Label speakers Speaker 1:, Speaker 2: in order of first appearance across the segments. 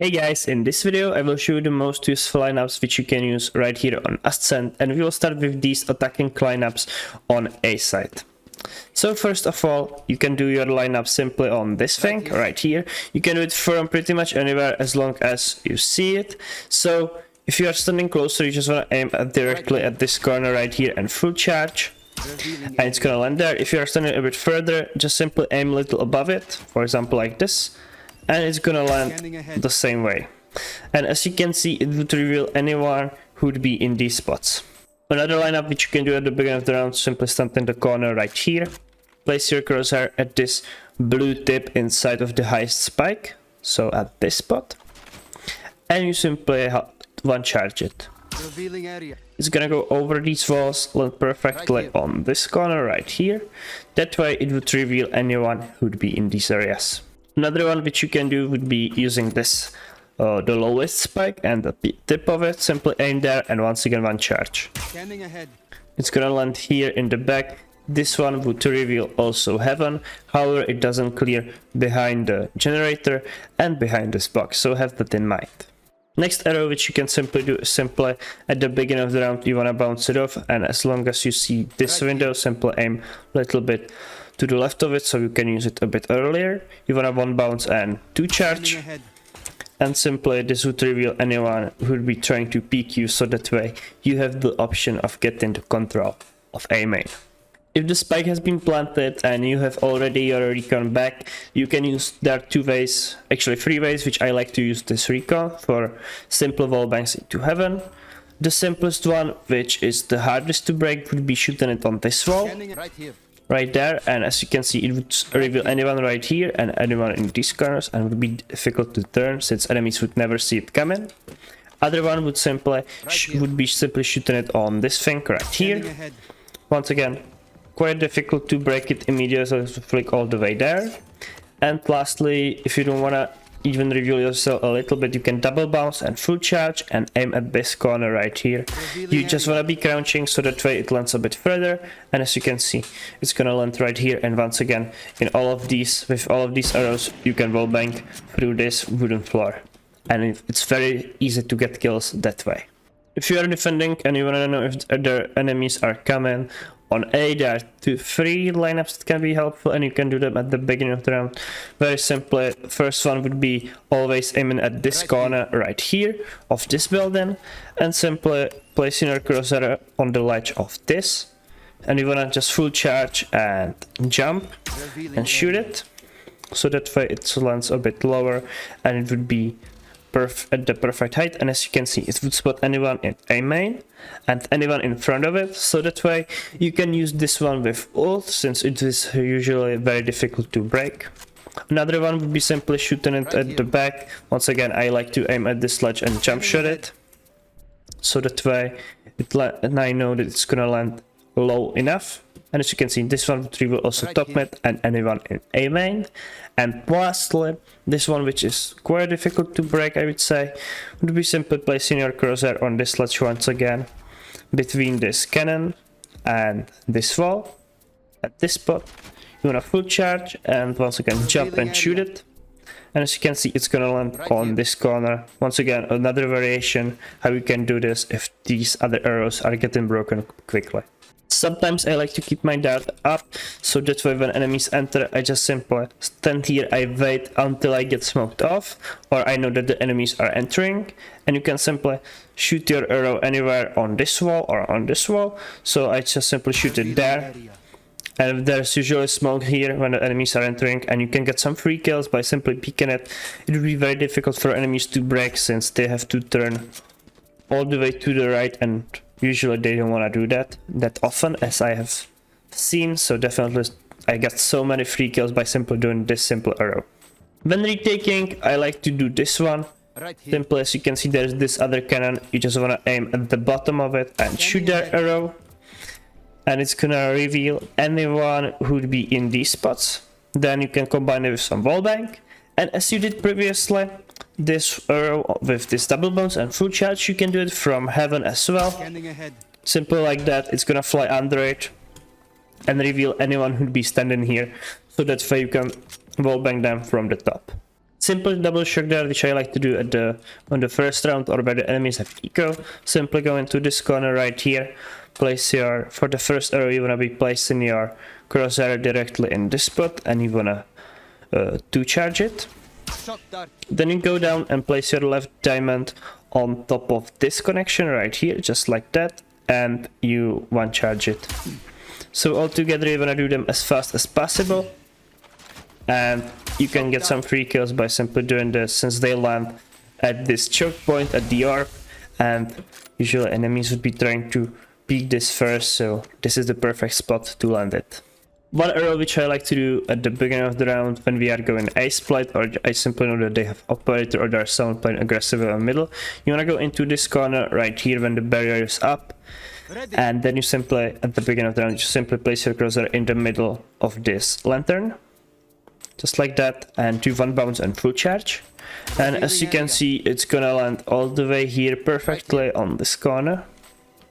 Speaker 1: Hey guys, in this video I will show you the most useful lineups which you can use right here on Ascent, and we will start with these attacking lineups on A side. So first of all, you can do your lineup simply on this thing right here. You can do it from pretty much anywhere as long as you see it. So if you are standing closer, you just want to aim directly at this corner right here and full charge. And it's gonna land there. If you are standing a bit further, just simply aim a little above it, for example like this. And it's gonna land the same way. And as you can see, it would reveal anyone who would be in these spots. Another lineup which you can do at the beginning of the round, simply stand in the corner right here. Place your crosshair at this blue tip inside of the highest spike, so at this spot. And you simply one charge it. It's gonna go over these walls, land perfectly on this corner right here. That way it would reveal anyone who would be in these areas. Another one which you can do would be using this, the lowest spike and the tip of it. Simply aim there and once again one charge. It's gonna land here in the back. This one would reveal also heaven, however it doesn't clear behind the generator and behind this box, so have that in mind. Next arrow which you can simply do is simply at the beginning of the round you wanna bounce it off, and as long as you see this window, simply aim a little bit to the left of it so you can use it a bit earlier. You wanna one bounce and two charge, and simply this would reveal anyone who would be trying to peek you, so that way you have the option of getting the control of A main. If the spike has been planted and you have already your recon back, you can use, there are two ways, actually three ways, which I like to use this recon for simple wallbangs into heaven. The simplest one, which is the hardest to break, would be shooting it on this wall right there, and as you can see it would reveal anyone right here and anyone in these corners, and would be difficult to turn since enemies would never see it coming. Other one would simply simply shooting it on this thing right here. Once again, quite difficult to break it immediately, so to flick all the way there. And lastly, if you don't want to even reveal yourself a little bit, you can double bounce and full charge and aim at this corner right here. You just want to be crouching so that way it lands a bit further, and as you can see it's gonna land right here. And once again, in all of these, with all of these arrows, you can wallbang through this wooden floor, and it's very easy to get kills that way. If you are defending and you want to know if other enemies are coming on A, there are three lineups that can be helpful, and you can do them at the beginning of the round. Very simply, first one would be always aiming at this corner right here of this building, and simply placing your crosshair on the ledge of this, and you wanna just full charge and jump and shoot it, so that way it lands a bit lower and it would be at the perfect height. And as you can see, it would spot anyone in A main and anyone in front of it, so that way you can use this one with ult, since it is usually very difficult to break. Another one would be simply shooting it at the back. Once again, I like to aim at this ledge and jump shot it, so that way and I know that it's gonna land low enough. And as you can see, this one would reveal also top mid and anyone in A main. And lastly, this one, which is quite difficult to break, I would say, would be simply placing your crosshair on this ledge once again, between this cannon and this wall. At this spot, you want a full charge and once again jump and shoot it. And as you can see, it's gonna land on this corner. Once again, another variation how you can do this if these other arrows are getting broken quickly. Sometimes I like to keep my dart up, so that way when enemies enter, I just simply stand here, I wait until I get smoked off, or I know that the enemies are entering, and you can simply shoot your arrow anywhere on this wall or on this wall. So I just simply shoot it there, and there's usually smoke here when the enemies are entering, and you can get some free kills by simply peeking it. It would be very difficult for enemies to break since they have to turn all the way to the right, and usually they don't want to do that often, as I have seen, so definitely I got so many free kills by simply doing this simple arrow. When retaking, I like to do this one. Simply, as you can see, there's this other cannon, you just want to aim at the bottom of it and shoot that arrow, and it's gonna reveal anyone who'd be in these spots. Then you can combine it with some wallbang, and as you did previously, this arrow with this double bounce and full charge, you can do it from heaven as well. Simple like that, it's gonna fly under it and reveal anyone who'd be standing here, so that way you can wallbang them from the top. Simply double shock there, which I like to do at on the first round or where the enemies have eco. Simply go into this corner right here, place for the first arrow you wanna be placing your crosshair directly in this spot, and you wanna to charge it. Then you go down and place your left diamond on top of this connection right here, just like that, and you one charge it. So all together you wanna do them as fast as possible, and you can get some free kills by simply doing this, since they land at this choke point at the orb, and usually enemies would be trying to peek this first, so this is the perfect spot to land it. One arrow which I like to do at the beginning of the round when we are going A-split, or I simply know that they have operator or there's someone playing aggressive in the middle, you wanna go into this corner right here when the barrier is up, and then you simply, at the beginning of the round, you simply place your crosshair in the middle of this lantern, just like that, and do one bounce and full charge. And as you can see, it's gonna land all the way here perfectly on this corner,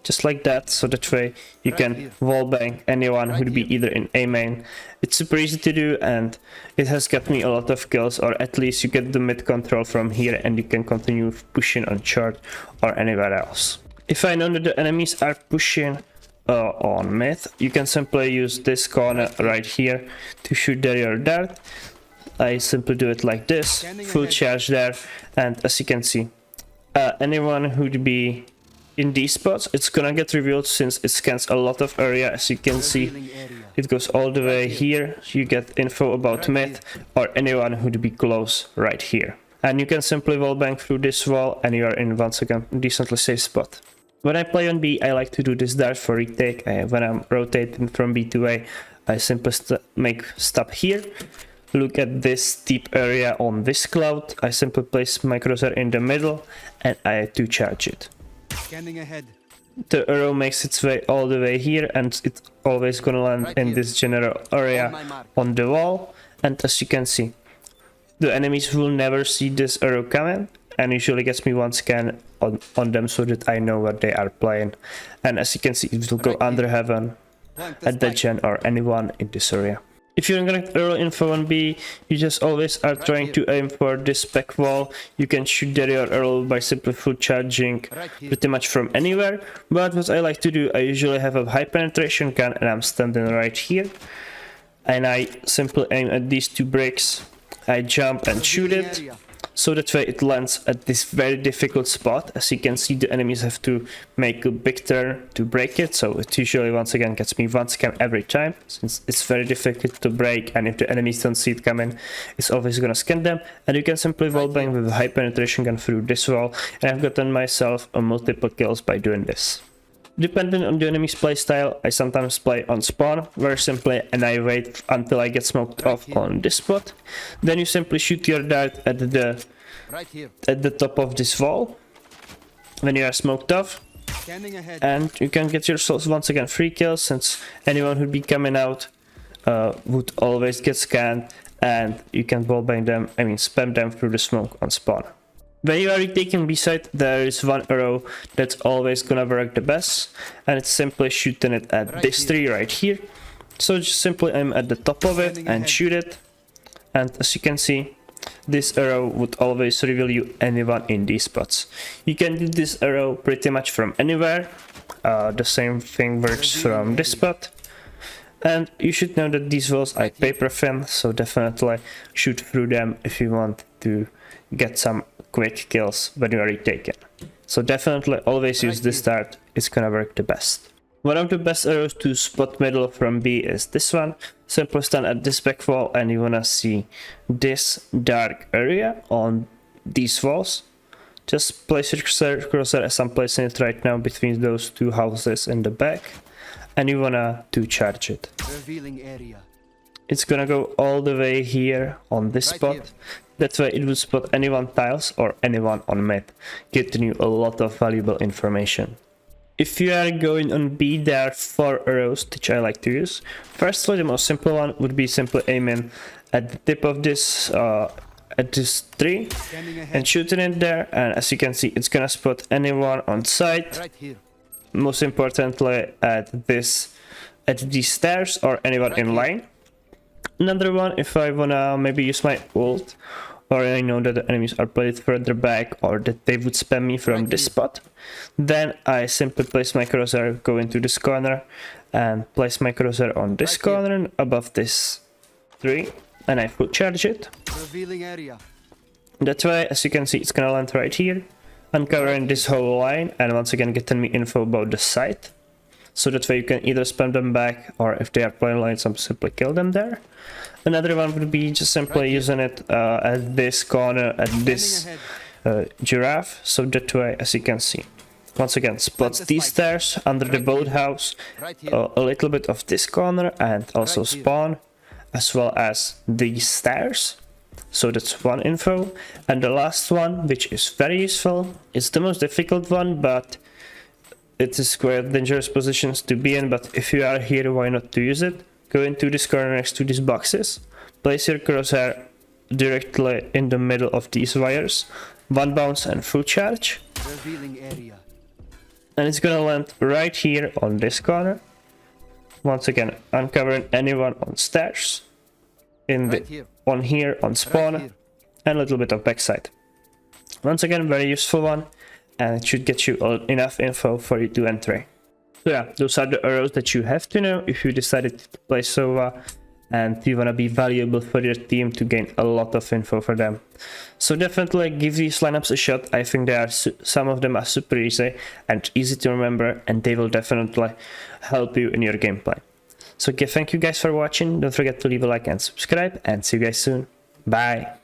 Speaker 1: just like that, so that way you can wallbang anyone who'd be either in A main. It's super easy to do, and it has got me a lot of kills, or at least you get the mid control from here and you can continue pushing on short or anywhere else. If I know that the enemies are pushing on mid, you can simply use this corner right here to shoot there your dart. I simply do it like this, full charge there, and as you can see, anyone who'd be in these spots, it's gonna get revealed since it scans a lot of area. As you can see, it goes all the way here. You get info about mid or anyone who'd be close right here, and you can simply wallbang through this wall and you are in once again a decently safe spot. When I play on B, I like to do this dart for retake. When I'm rotating from B to A, I simply stop here, look at this steep area on this cloud, I simply place my crosshair in the middle and I to charge it.
Speaker 2: Scanning ahead.
Speaker 1: The arrow makes its way all the way here, and it's always gonna land in this general area on the wall, and as you can see, the enemies will never see this arrow coming, and usually gets me one scan on them so that I know where they are playing. And as you can see, it will go under heaven at the gen or anyone in this area. If you're gonna get arrow info on B, you just always are trying to aim for this back wall. You can shoot there your arrow by simply full charging pretty much from anywhere. But what I like to do, I usually have a high penetration gun and I'm standing right here. And I simply aim at these two bricks. I jump and shoot it. So that way it lands at this very difficult spot. As you can see, the enemies have to make a big turn to break it, so it usually once again gets me one scan every time, since it's very difficult to break, and if the enemies don't see it coming, it's always gonna scan them. And you can simply wallbang with a high penetration gun through this wall, and I've gotten myself a multiple kills by doing this. Depending on the enemy's playstyle, I sometimes play on spawn, very simply, and I wait until I get smoked off on this spot. Then you simply shoot your dart at the top of this wall when you are smoked off, and you can get yourself once again free kills, since anyone who'd be coming out would always get scanned, and you can wallbang them, spam them through the smoke on spawn. When you are retaking B-side, there is one arrow that's always gonna work the best, and it's simply shooting it at this tree right here. So just simply aim at the top of it and shoot it, and as you can see, this arrow would always reveal you anyone in these spots. You can do this arrow pretty much from anywhere. The same thing works from this spot. And you should know that these walls are paper thin, so definitely shoot through them if you want to get some quick kills when you are retaken. So definitely always use this dart, it's gonna work the best. One of the best arrows to spot middle from B is this one. Simply stand at this back wall and you wanna see this dark area on these walls. Just place your cursor as I'm placing it right now between those two houses in the back, and you wanna to charge it.
Speaker 2: Revealing area.
Speaker 1: It's gonna go all the way here on this spot. That way it will spot anyone tiles or anyone on mid, getting you a lot of valuable information. If you are going on B, there are 4 arrows which I like to use. Firstly, the most simple one would be simply aiming at the tip of this tree and shooting it there, and as you can see, it's gonna spot anyone on site. Most importantly, at these stairs or anyone in line. Another one, if I wanna maybe use my ult or I know that the enemies are placed further back, or that they would spam me from this spot, then I simply place my crosshair, go into this corner, and place my crosshair on this corner and above this tree, and I full charge it.
Speaker 2: Revealing area.
Speaker 1: That way, as you can see, it's gonna land right here, uncovering this whole line, and once again getting me info about the site. So that way you can either spam them back, or if they are playing lines, simply kill them there. Another one would be just simply using it at this corner, at this giraffe, so that way, as you can see, once again, spots these stairs under the boathouse, a little bit of this corner, and also spawn, as well as these stairs. So that's one info. And the last one, which is very useful, it's the most difficult one, but it is quite dangerous positions to be in, but if you are here, why not to use it? Go into this corner next to these boxes, place your crosshair directly in the middle of these wires, one bounce and full charge,
Speaker 2: Revealing area.
Speaker 1: and it's gonna land right here on this corner. Once again, uncovering anyone on stairs, in the on here on spawn, and a little bit of backside. Once again, very useful one, and it should get you enough info for you to enter. So yeah, those are the arrows that you have to know if you decided to play Sova and you want to be valuable for your team to gain a lot of info for them. So definitely give these lineups a shot. I think they are some of them are super easy and easy to remember, and they will definitely help you in your gameplay. So thank you guys for watching. Don't forget to leave a like and subscribe, and see you guys soon. Bye.